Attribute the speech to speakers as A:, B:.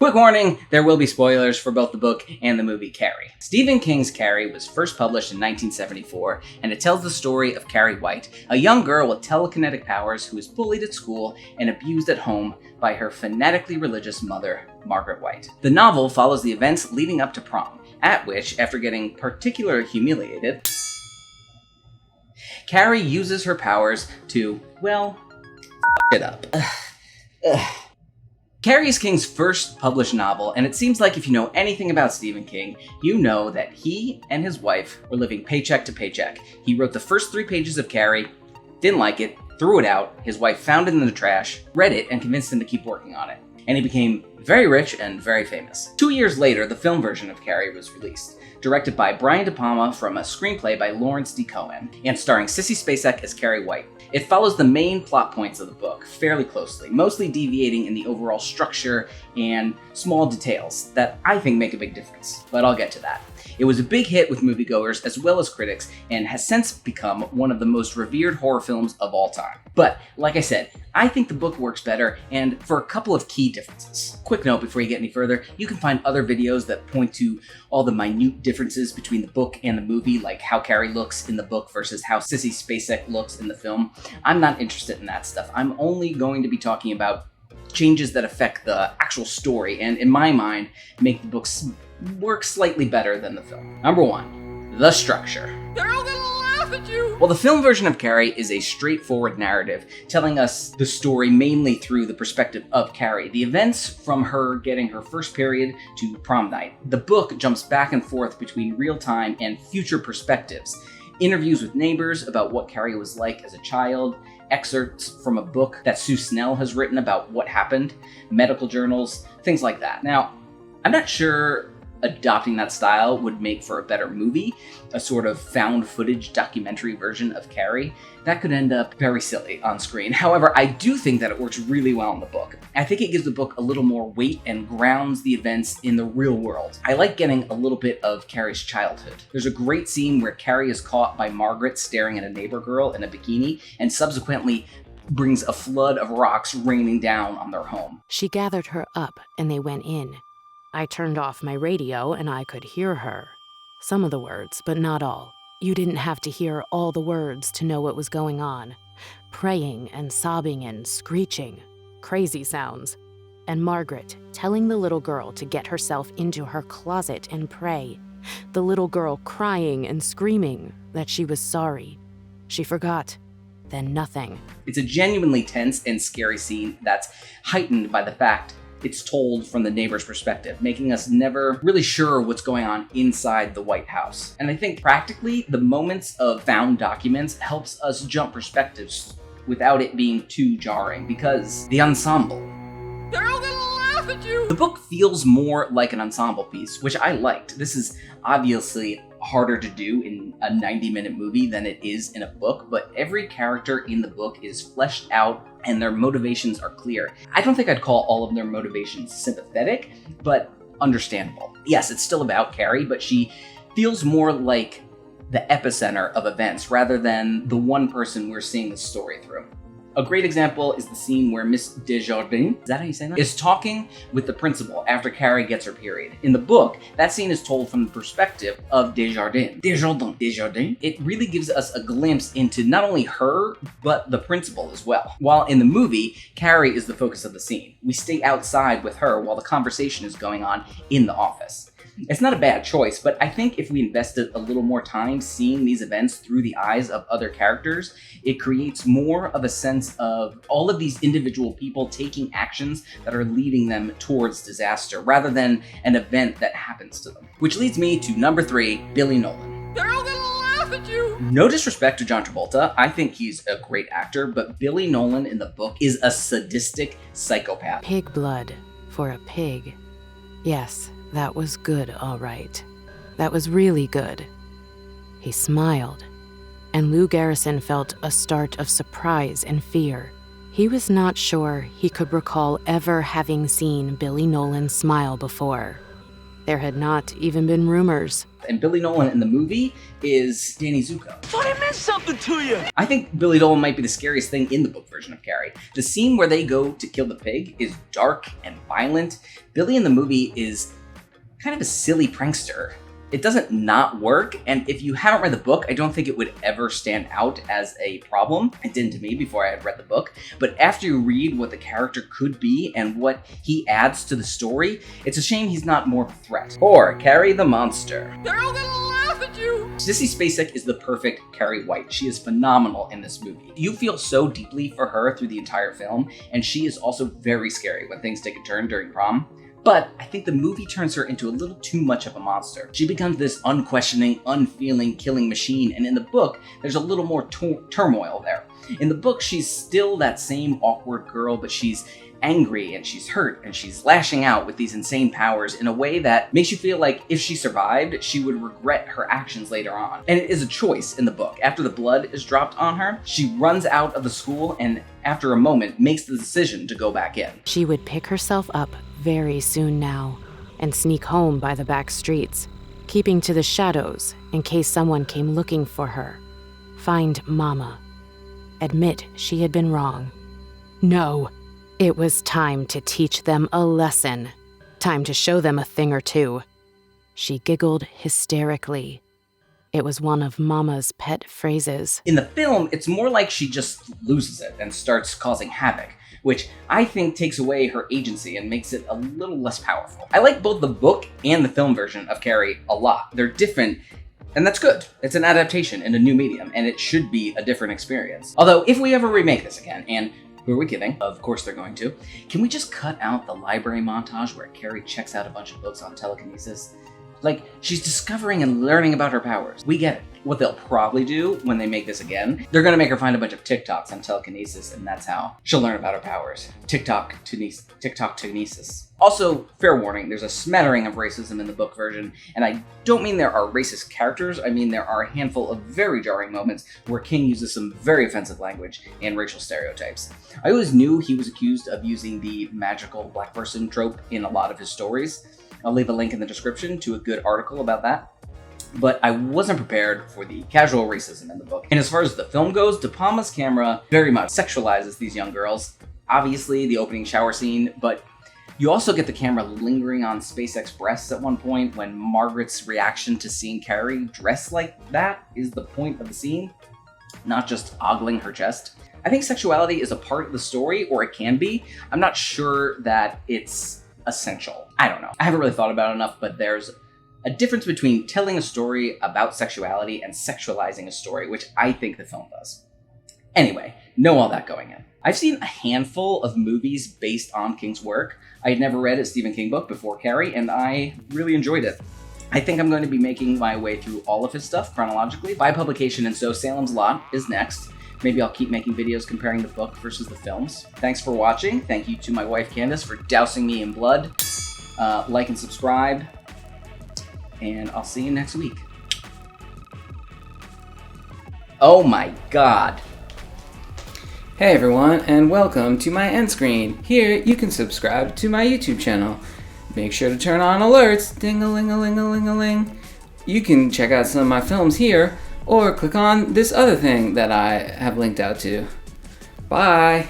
A: Quick warning, there will be spoilers for both the book and the movie Carrie. Stephen King's Carrie was first published in 1974, and it tells the story of Carrie White, a young girl with telekinetic powers who is bullied at school and abused at home by her fanatically religious mother, Margaret White. The novel follows the events leading up to prom, at which, after getting particularly humiliated, Carrie uses her powers to, well, f*** it up. Carrie is King's first published novel, and it seems like if you know anything about Stephen King, you know that he and his wife were living paycheck to paycheck. He wrote the first 3 pages of Carrie, didn't like it, threw it out, his wife found it in the trash, read it, and convinced him to keep working on it. And he became very rich and very famous. 2 years later, the film version of Carrie was released, directed by Brian De Palma from a screenplay by Lawrence D. Cohen, and starring Sissy Spacek as Carrie White. It follows the main plot points of the book fairly closely, mostly deviating in the overall structure and small details that I think make a big difference, but I'll get to that. It was a big hit with moviegoers as well as critics, and has since become one of the most revered horror films of all time. But, like I said, I think the book works better, and for a couple of key differences. Quick note before you get any further, you can find other videos that point to all the minute differences between the book and the movie, like how Carrie looks in the book versus how Sissy Spacek looks in the film. I'm not interested in that stuff. I'm only going to be talking about changes that affect the actual story, and in my mind, make the books work slightly better than the film. Number 1, the structure. They're all gonna laugh at you! Well, the film version of Carrie is a straightforward narrative, telling us the story mainly through the perspective of Carrie. The events from her getting her first period to prom night. The book jumps back and forth between real-time and future perspectives. Interviews with neighbors about what Carrie was like as a child, excerpts from a book that Sue Snell has written about what happened, medical journals, things like that. Now, I'm not sure adopting that style would make for a better movie, a sort of found footage documentary version of Carrie. That could end up very silly on screen. However, I do think that it works really well in the book. I think it gives the book a little more weight and grounds the events in the real world. I like getting a little bit of Carrie's childhood. There's a great scene where Carrie is caught by Margaret staring at a neighbor girl in a bikini, and subsequently brings a flood of rocks raining down on their home.
B: She gathered her up and they went in. I turned off my radio and I could hear her. Some of the words, but not all. You didn't have to hear all the words to know what was going on. Praying and sobbing and screeching. Crazy sounds. And Margaret telling the little girl to get herself into her closet and pray. The little girl crying and screaming that she was sorry. She forgot. Then nothing.
A: It's a genuinely tense and scary scene that's heightened by the fact it's told from the neighbor's perspective, making us never really sure what's going on inside the White House. And I think practically, the moments of found documents helps us jump perspectives without it being too jarring, because the ensemble. They're all gonna laugh at you! The book feels more like an ensemble piece, which I liked. This is obviously harder to do in a 90-minute movie than it is in a book, but every character in the book is fleshed out and their motivations are clear. I don't think I'd call all of their motivations sympathetic, but understandable. Yes, it's still about Carrie, but she feels more like the epicenter of events rather than the one person we're seeing the story through. A great example is the scene where Miss Desjardins, is that how you say that? Is talking with the principal after Carrie gets her period. In the book, that scene is told from the perspective of Desjardins. Desjardins. It really gives us a glimpse into not only her, but the principal as well. While in the movie, Carrie is the focus of the scene. We stay outside with her while the conversation is going on in the office. It's not a bad choice, but I think if we invested a little more time seeing these events through the eyes of other characters, it creates more of a sense of all of these individual people taking actions that are leading them towards disaster, rather than an event that happens to them. Which leads me to number 3, Billy Nolan. They're all gonna laugh at you! No disrespect to John Travolta, I think he's a great actor, but Billy Nolan in the book is a sadistic psychopath.
B: Pig blood for a pig. Yes. That was good, all right. That was really good. He smiled, and Lou Garrison felt a start of surprise and fear. He was not sure he could recall ever having seen Billy Nolan smile before. There had not even been rumors.
A: And Billy Nolan in the movie is Danny Zuko.
C: Thought I meant something to you!
A: I think Billy Nolan might be the scariest thing in the book version of Carrie. The scene where they go to kill the pig is dark and violent. Billy in the movie is kind of a silly prankster. It doesn't not work, and if you haven't read the book, I don't think it would ever stand out as a problem. It didn't to me before I had read the book, but after you read what the character could be and what he adds to the story, it's a shame he's not more of a threat. Or Carrie the Monster.
C: They're all gonna laugh at you!
A: Sissy Spacek is the perfect Carrie White. She is phenomenal in this movie. You feel so deeply for her through the entire film, and she is also very scary when things take a turn during prom. But I think the movie turns her into a little too much of a monster. She becomes this unquestioning, unfeeling killing machine, and in the book, there's a little more turmoil there. In the book, she's still that same awkward girl, but she's angry and she's hurt and she's lashing out with these insane powers in a way that makes you feel like if she survived, she would regret her actions later on. And it is a choice in the book. After the blood is dropped on her, she runs out of the school and after a moment makes the decision to go back in.
B: She would pick herself up very soon now and sneak home by the back streets, keeping to the shadows in case someone came looking for her. Find Mama. Admit she had been wrong. No. It was time to teach them a lesson. Time to show them a thing or two. She giggled hysterically. It was one of Mama's pet phrases.
A: In the film, it's more like she just loses it and starts causing havoc, which I think takes away her agency and makes it a little less powerful. I like both the book and the film version of Carrie a lot. They're different, and that's good. It's an adaptation in a new medium, and it should be a different experience. Although, if we ever remake this again, and who are we kidding? Of course they're going to. Can we just cut out the library montage where Carrie checks out a bunch of books on telekinesis? Like, she's discovering and learning about her powers. We get it. What they'll probably do when they make this again, they're gonna make her find a bunch of TikToks on telekinesis, and that's how she'll learn about her powers. TikTok-kinesis. Also, fair warning, there's a smattering of racism in the book version, and I don't mean there are racist characters, I mean there are a handful of very jarring moments where King uses some very offensive language and racial stereotypes. I always knew he was accused of using the magical black person trope in a lot of his stories. I'll leave a link in the description to a good article about that. But I wasn't prepared for the casual racism in the book. And as far as the film goes, De Palma's camera very much sexualizes these young girls. Obviously, the opening shower scene, but you also get the camera lingering on SpaceX's breasts at one point when Margaret's reaction to seeing Carrie dressed like that is the point of the scene, not just ogling her chest. I think sexuality is a part of the story, or it can be. I'm not sure that it's essential. I don't know. I haven't really thought about it enough, but there's a difference between telling a story about sexuality and sexualizing a story, which I think the film does. Anyway, know all that going in. I've seen a handful of movies based on King's work. I had never read a Stephen King book before Carrie, and I really enjoyed it. I think I'm going to be making my way through all of his stuff chronologically by publication, and so Salem's Lot is next. Maybe I'll keep making videos comparing the book versus the films. Thanks for watching. Thank you to my wife Candace for dousing me in blood. Like and subscribe, and I'll see you next week. Oh my god.
D: Hey everyone, and welcome to my end screen. Here you can subscribe to my YouTube channel. Make sure to turn on alerts, ding-a-ling-a-ling-a-ling-a-ling. You can check out some of my films here, or click on this other thing that I have linked out to. Bye!